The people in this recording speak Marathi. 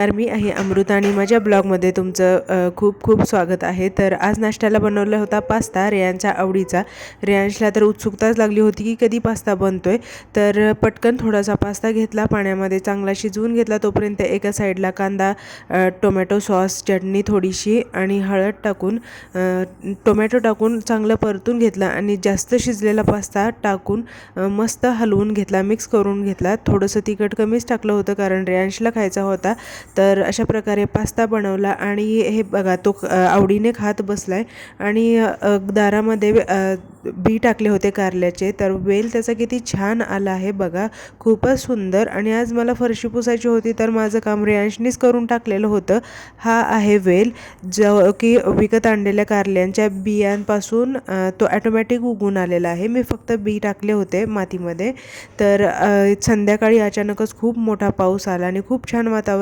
तर मी आहे अमृता आणि माझ्या ब्लॉगमध्ये तुमचं खूप खूप स्वागत आहे। तर आज नाश्त्याला बनवला होता पास्ता रेयांच्या आवडीचा। रेयांशला तर उत्सुकताच लागली होती की कधी पास्ता बनतोय। तर पटकन थोडासा पास्ता घेतला, पाण्यामध्ये चांगला शिजवून घेतला। तोपर्यंत एका साईडला कांदा, टोमॅटो सॉस, चटणी थोडीशी आणि हळद टाकून टोमॅटो टाकून चांगलं परतून घेतला आणि जास्त शिजलेला पास्ता टाकून मस्त हलवून घेतला, मिक्स करून घेतला। थोडंसं तिखट कमीच टाकलं होतं कारण रेयांशला खायचा होता। तर अशा प्रकारे पास्ता बनवला आणि हे बघा तो आवडीने खात बसलाय। आणि दारामध्ये बी टाकले होते कारल्याचे, तर वेल त्याचा किती छान आला आहे बघा, खूपच सुंदर। आणि आज मला फरशी पुसायची होती तर माझं काम रेयांशनीच करून टाकलेलं होतं। हा आहे वेल जो की विकत आणलेल्या कारल्यांच्या बियांपासून तो ऑटोमॅटिक उगून आलेला आहे। मी फक्त बी टाकले होते मातीमध्ये। तर संध्याकाळी अचानकच खूप मोठा पाऊस आला आणि खूप छान वातावरण